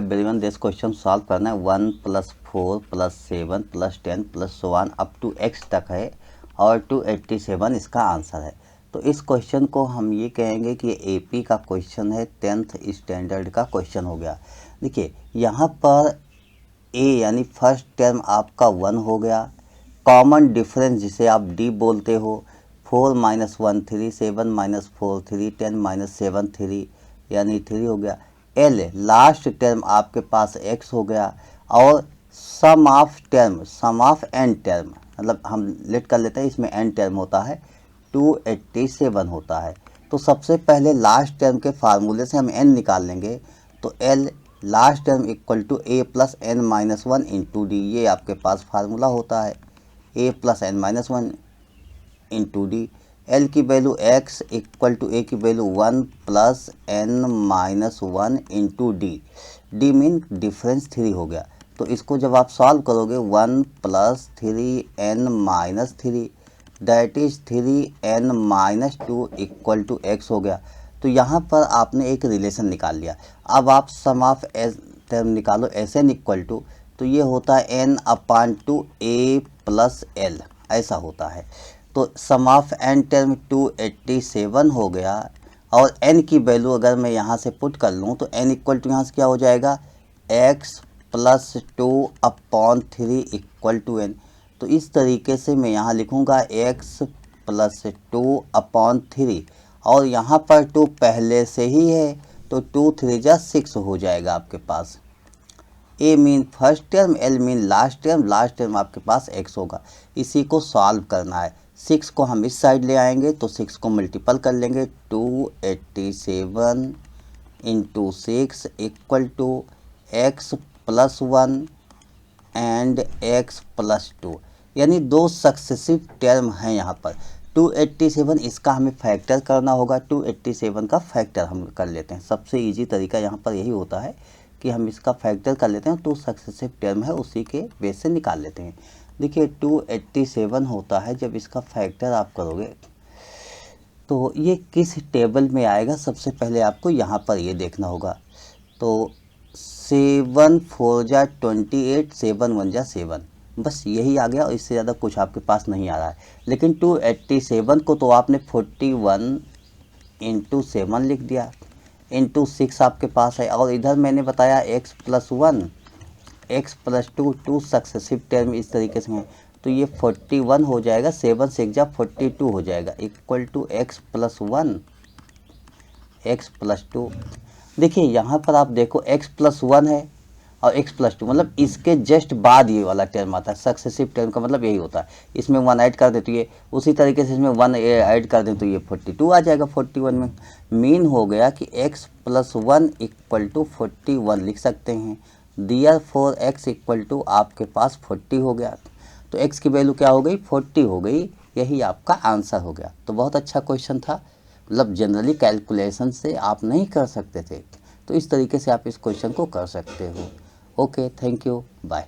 Everyone, this question solve करना है। 1 + 4 + 7 + 10 + so on up to x तक है और 287 इसका आंसर है। तो इस क्वेश्चन को हम ये कहेंगे कि एपी का क्वेश्चन है, 10th स्टैंडर्ड का क्वेश्चन हो गया। देखिए यहाँ पर ए यानी फर्स्ट टर्म आपका 1 हो गया, कॉमन डिफरेंस जिसे आप डी बोलते हो, 4 - 1 3, 7 - 4 3, 10 - 7 3 यानी 3 हो गया। एल लास्ट टर्म आपके पास एक्स हो गया और सम ऑफ एन टर्म, मतलब हम लेट कर लेते हैं, इसमें एन टर्म होता है 287 होता है। तो सबसे पहले लास्ट टर्म के फार्मूले से हम एन निकाल लेंगे। तो l last term equal to a plus n minus 1 into d, ये आपके पास फार्मूला होता है, a plus n minus 1 into d. L की value x equal to a की value 1 plus n minus 1 into d, d mean difference 3 हो गया। तो इसको जब आप सॉल्व करोगे 1 + 3n minus 3 that is 3n minus 2 equal to x हो गया। तो यहाँ पर आपने एक रिलेशन निकाल लिया। अब आप सम ऑफ एस टर्म निकालो, एस एन इक्वल टू, तो ये होता है n/2 a प्लस एल, ऐसा होता है। तो सम ऑफ एन टर्म 287 हो गया और n की वैल्यू अगर मैं यहाँ से पुट कर लूँ तो n इक्वल टू यहाँ से क्या हो जाएगा, x + 2/3 इक्वल टू n। तो इस तरीके से मैं यहाँ लिखूँगा x + 2/3 और यहाँ पर 2 पहले से ही है तो 2 3 जा 6 हो जाएगा आपके पास। A mean first term, l mean last term आपके पास x होगा। इसी को सॉल्व करना है। 6 को हम इस साइड ले आएंगे तो 6 को मल्टीपल कर लेंगे, 287 into 6 equal to x + 1 and x + 2, यानी 2 सक्सेसिव टर्म हैं यहाँ पर। 287 इसका हमें फैक्टर करना होगा, 287 का फैक्टर हम कर लेते हैं। सबसे इजी तरीका यहाँ पर यही होता है कि हम इसका फैक्टर कर लेते हैं, 2 सक्सेसिव टर्म है उसी के बेस से निकाल लेते हैं। देखिए 287 होता है, जब इसका फैक्टर आप करोगे तो ये किस टेबल में आएगा, सबसे पहले आपको यहाँ पर ये देखना होगा। तो 7 4 जा 28, 7 1 जा 7, बस यही आ गया और इससे ज़्यादा कुछ आपके पास नहीं आ रहा है। लेकिन 287 को तो आपने 41 इंटू 7 लिख दिया, इंटू 6 आपके पास है और इधर मैंने बताया x + 1 x + 2, 2 सक्सेसिव टर्म इस तरीके से हैं, तो ये 41 हो जाएगा, 7 6 जा 42 हो जाएगा इक्वल टू x + 1 x + 2। देखिए यहाँ पर आप देखो x + 1 है और x + 2, मतलब इसके जस्ट बाद ये वाला टर्म आता है। सक्सेसिव टर्म का मतलब यही होता है, इसमें 1 ऐड कर दे तो ये, उसी तरीके से इसमें 1 ऐड कर दें तो ये 42 आ जाएगा। 41 में मीन हो गया कि x + 1 इक्वल टू 41 लिख सकते हैं। दियर फॉर x इक्वल टू आपके पास 40 हो गया, तो x की वैल्यू क्या हो गई, 40 हो गई, यही आपका आंसर हो गया। तो बहुत अच्छा क्वेश्चन था, मतलब जनरली कैलकुलेशन से आप नहीं कर सकते थे, तो इस तरीके से आप इस क्वेश्चन को कर सकते हो। Okay, thank you, bye.